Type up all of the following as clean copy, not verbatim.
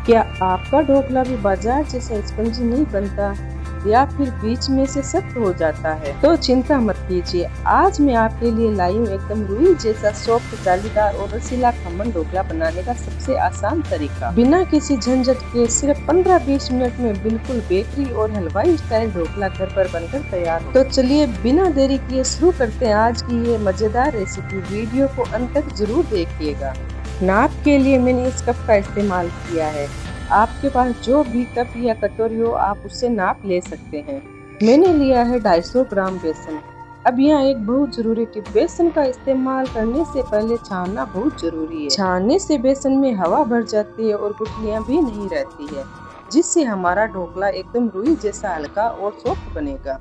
क्या आपका ढोकला भी बाजार जैसा स्पंजी नहीं बनता या फिर बीच में से सख्त हो जाता है? तो चिंता मत कीजिए, आज मैं आपके लिए लाई हूँ एकदम रुई जैसा सॉफ्ट, जालीदार और रसीला खमन ढोकला बनाने का सबसे आसान तरीका। बिना किसी झंझट के सिर्फ 15-20 मिनट में बिल्कुल बेकरी और हलवाई स्टाइल ढोकला घर पर बनकर तैयार हो। तो चलिए बिना देरी किए शुरू करते हैं आज की ये मजेदार रेसिपी। वीडियो को अंत तक जरूर देखिएगा। नाप के लिए मैंने इस कप का इस्तेमाल किया है। आपके पास जो भी कप या कटोरी हो आप उससे नाप ले सकते हैं। मैंने लिया है 250 ग्राम बेसन। अब यहाँ एक बहुत जरूरी टिप, बेसन का इस्तेमाल करने से पहले छानना बहुत जरूरी है। छानने से बेसन में हवा भर जाती है और गुठलियाँ भी नहीं रहती है, जिससे हमारा ढोकला एकदम रुई जैसा हल्का और सॉफ्ट बनेगा।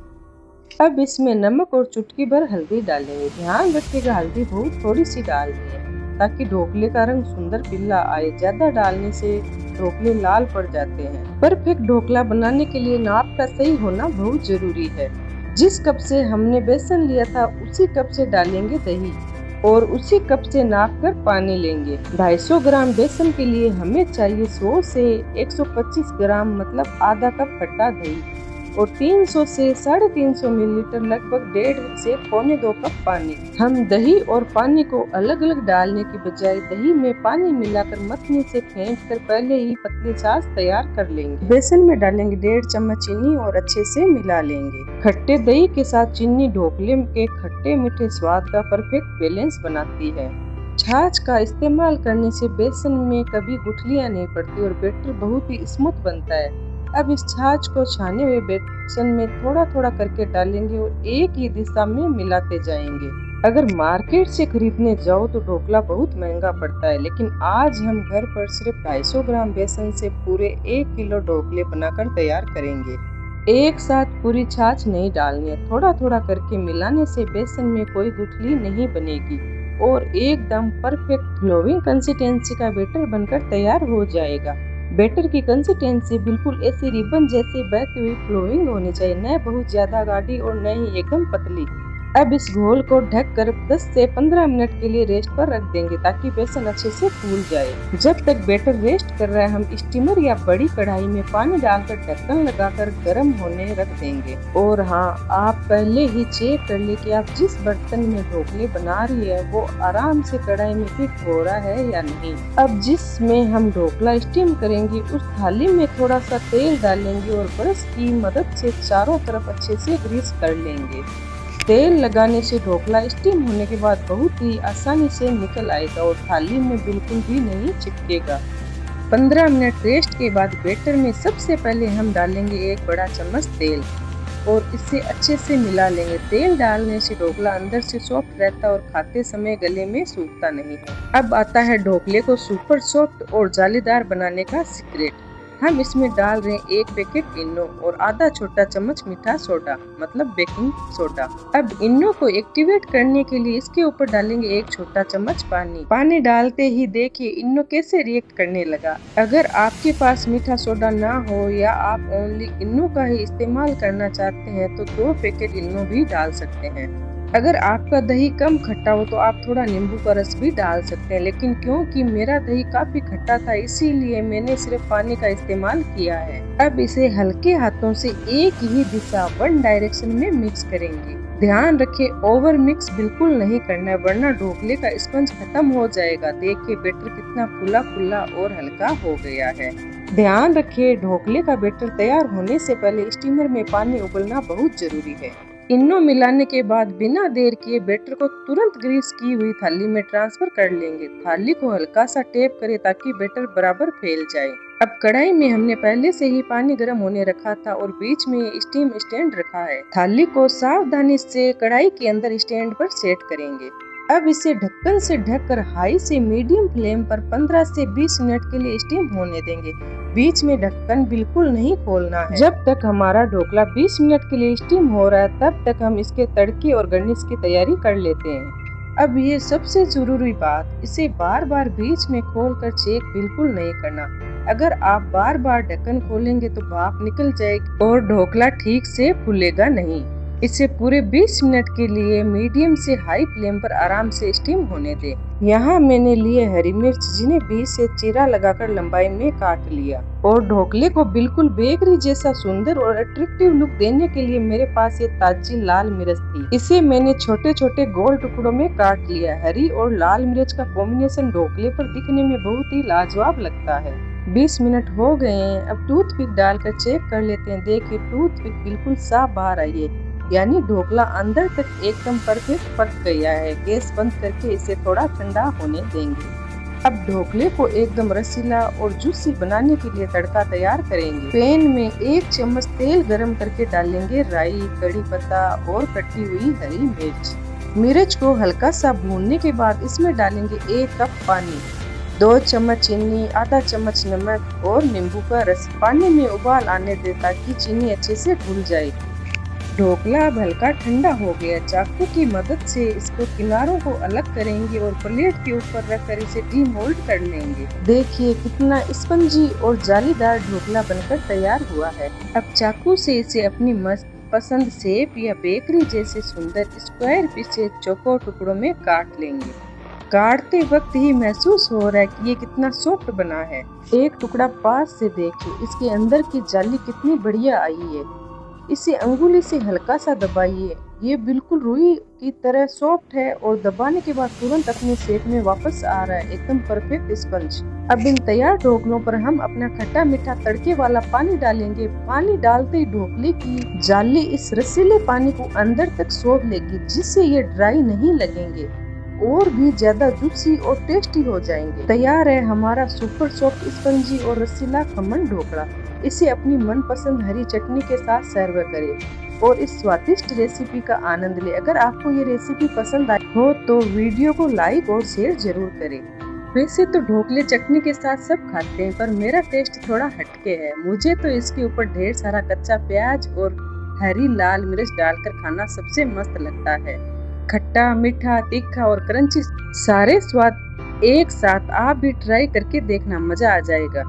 अब इसमें नमक और चुटकी भर हल्दी डालेंगे। ध्यान रखिएगा हल्दी बहुत थोड़ी सी डालनी है ताकि ढोकले का रंग सुंदर पीला आए। ज्यादा डालने से ढोकले लाल पड़ जाते हैं। परफेक्ट ढोकला बनाने के लिए नाप का सही होना बहुत जरूरी है। जिस कप से हमने बेसन लिया था उसी कप से डालेंगे दही और उसी कप से नाप कर पानी लेंगे। 250 ग्राम बेसन के लिए हमें चाहिए 100 से 125 ग्राम मतलब आधा कप खट्टा दही और 300 से 350 मिलीलीटर लगभग 1.5 से 1.25 कप पानी। हम दही और पानी को अलग अलग डालने की बजाय दही में पानी मिलाकर मथनी से फेंट कर पहले ही पतली छाछ तैयार कर लेंगे। बेसन में डालेंगे 1.5 चम्मच चीनी और अच्छे से मिला लेंगे। खट्टे दही के साथ चीनी ढोकले के खट्टे मीठे स्वाद का परफेक्ट बैलेंस बनाती है। छाछ का इस्तेमाल करने से बेसन में कभी गुठलियां नहीं पड़ती और बैटर बहुत ही स्मूथ बनता है। अब इस छाछ को छाने हुए बेसन में थोड़ा थोड़ा करके डालेंगे और एक ही दिशा में मिलाते जाएंगे। अगर मार्केट से खरीदने जाओ तो ढोकला बहुत महंगा पड़ता है, लेकिन आज हम घर पर सिर्फ 250 ग्राम बेसन से पूरे 1 किलो ढोकले बनाकर तैयार करेंगे। एक साथ पूरी छाछ नहीं डालनी है, थोड़ा थोड़ा करके मिलाने से बेसन में कोई गुठली नहीं बनेगी और एकदम परफेक्ट फ्लोइंग कंसिस्टेंसी का बैटर बनकर तैयार हो जाएगा। बैटर की कंसिस्टेंसी बिल्कुल ऐसी रिबन जैसे बहती हुई फ्लोइंग होनी चाहिए, न बहुत ज्यादा गाढ़ी और न ही एकदम पतली। अब इस घोल को ढककर 10 से 15 मिनट के लिए रेस्ट पर रख देंगे ताकि बेसन अच्छे से फूल जाए। जब तक बैटर रेस्ट कर रहा है हम स्टीमर या बड़ी कढ़ाई में पानी डालकर ढक्कन लगाकर गर्म होने रख देंगे। और हाँ, आप पहले ही चेक कर ले कि आप जिस बर्तन में ढोकले बना रही है वो आराम से कढ़ाई में फिट हो रहा है या नहीं। अब जिसमें हम ढोकला स्टीम करेंगे उस थाली में थोड़ा सा तेल डालेंगे और ब्रश की मदद से चारों तरफ अच्छे से ग्रीस कर लेंगे। तेल लगाने से ढोकला स्टीम होने के बाद बहुत ही आसानी से निकल आएगा और थाली में बिल्कुल भी नहीं चिपकेगा। 15 मिनट रेस्ट के बाद बैटर में सबसे पहले हम डालेंगे 1 बड़ा चम्मच तेल और इसे अच्छे से मिला लेंगे। तेल डालने से ढोकला अंदर से सॉफ्ट रहता है और खाते समय गले में सूखता नहीं है। अब आता है ढोकले को सुपर सॉफ्ट और जालीदार बनाने का सीक्रेट। हम इसमें डाल रहे हैं 1 पैकेट इनो और आधा छोटा चम्मच मीठा सोडा मतलब बेकिंग सोडा। अब इनो को एक्टिवेट करने के लिए इसके ऊपर डालेंगे 1 छोटा चम्मच पानी। पानी डालते ही देखिए इनो कैसे रिएक्ट करने लगा। अगर आपके पास मीठा सोडा ना हो या आप ओनली इनो का ही इस्तेमाल करना चाहते हैं तो 2 पैकेट इनो भी डाल सकते हैं। अगर आपका दही कम खट्टा हो तो आप थोड़ा नींबू का रस भी डाल सकते हैं, लेकिन क्योंकि मेरा दही काफी खट्टा था इसीलिए मैंने सिर्फ पानी का इस्तेमाल किया है। अब इसे हल्के हाथों से एक ही दिशा 1 डायरेक्शन में मिक्स करेंगे। ध्यान रखें ओवर मिक्स बिल्कुल नहीं करना है वरना ढोकले का स्पंज खत्म हो जाएगा। देखिए बैटर कितना फुला फुला और हल्का हो गया है। ध्यान रखिए ढोकले का बैटर तैयार होने से पहले स्टीमर में पानी उबलना बहुत जरूरी है। इनो मिलाने के बाद बिना देर किए बैटर को तुरंत ग्रीस की हुई थाली में ट्रांसफर कर लेंगे। थाली को हल्का सा टेप करें ताकि बैटर बराबर फैल जाए। अब कढ़ाई में हमने पहले से ही पानी गर्म होने रखा था और बीच में स्टीम स्टैंड रखा है। थाली को सावधानी से कढ़ाई के अंदर स्टैंड पर सेट करेंगे। अब इसे ढक्कन से ढककर हाई से मीडियम फ्लेम पर 15 से 20 मिनट के लिए स्टीम होने देंगे। बीच में ढक्कन बिल्कुल नहीं खोलना है। जब तक हमारा ढोकला 20 मिनट के लिए स्टीम हो रहा है तब तक हम इसके तड़के और गार्निश की तैयारी कर लेते हैं। अब ये सबसे जरूरी बात, इसे बार बार बीच में खोलकर चेक बिल्कुल नहीं करना। अगर आप बार बार ढक्कन खोलेंगे तो भाप निकल जाएगी और ढोकला ठीक से फूलेगा नहीं। इसे पूरे 20 मिनट के लिए मीडियम से हाई फ्लेम पर आराम से स्टीम होने दें। यहाँ मैंने लिए हरी मिर्च, जिन्हें बीच से चीरा लगाकर लंबाई में काट लिया। और ढोकले को बिल्कुल बेकरी जैसा सुंदर और अट्रैक्टिव लुक देने के लिए मेरे पास ये ताजी लाल मिर्च थी। इसे मैंने छोटे छोटे गोल टुकड़ों में काट लिया। हरी और लाल मिर्च का कॉम्बिनेशन ढोकले पर दिखने में बहुत ही लाजवाब लगता है। 20 मिनट हो गए हैं। अब टूथपिक डालकर चेक कर लेते हैं। देखिए, टूथपिक बिल्कुल साफ बाहर आई है, यानी ढोकला अंदर तक एकदम परफेक्ट पक गया है। गैस बंद करके इसे थोड़ा ठंडा होने देंगे। अब ढोकले को एकदम रसीला और जूसी बनाने के लिए तड़का तैयार करेंगे। पैन में 1 चम्मच तेल गरम करके डालेंगे राई, कड़ी पत्ता और कटी हुई हरी मिर्च। मिर्च को हल्का सा भूनने के बाद इसमें डालेंगे 1 कप पानी, 2 चम्मच चीनी, आधा चम्मच नमक और नींबू का रस। पानी में उबाल आने दें ताकि चीनी अच्छे से घुल जाए। ढोकला अब हल्का ठंडा हो गया। चाकू की मदद से इसको किनारों को अलग करेंगे और प्लेट के ऊपर रखकर इसे डीमोल्ड कर लेंगे। देखिए कितना स्पंजी और जालीदार ढोकला बनकर तैयार हुआ है। अब चाकू से इसे अपनी मस्त पसंद शेप या बेकरी जैसे सुंदर स्क्वायर पीसेज चौकोर टुकड़ों में काट लेंगे। काटते वक्त ही महसूस हो रहा है कि ये कितना सॉफ्ट बना है। एक टुकड़ा पास से देखिए, इसके अंदर की जाली कितनी बढ़िया आई है। इसे अंगुली से हल्का सा दबाइए। ये बिल्कुल रुई की तरह सॉफ्ट है और दबाने के बाद तुरंत अपने शेप में वापस आ रहा है, एकदम परफेक्ट स्पंज। अब इन तैयार ढोकलों पर हम अपना खट्टा मीठा तड़के वाला पानी डालेंगे। पानी डालते ही ढोकले की जाली इस रसीले पानी को अंदर तक सोख लेगी, जिससे ये ड्राई नहीं लगेंगे और भी ज्यादा जूसी और टेस्टी हो जाएंगे। तैयार है हमारा सुपर सॉफ्ट स्पंजी और रसीला खमन ढोकला। इसे अपनी मनपसंद हरी चटनी के साथ सर्व करें और इस स्वादिष्ट रेसिपी का आनंद ले। अगर आपको ये रेसिपी पसंद आई हो तो वीडियो को लाइक और शेयर जरूर करें। वैसे तो ढोकले चटनी के साथ सब खाते हैं, पर मेरा टेस्ट थोड़ा हटके है। मुझे तो इसके ऊपर ढेर सारा कच्चा प्याज और हरी लाल मिर्च डालकर खाना सबसे मस्त लगता है। खट्टा, मीठा, तीखा और क्रंची, सारे स्वाद एक साथ। आप भी ट्राई करके देखना, मजा आ जाएगा।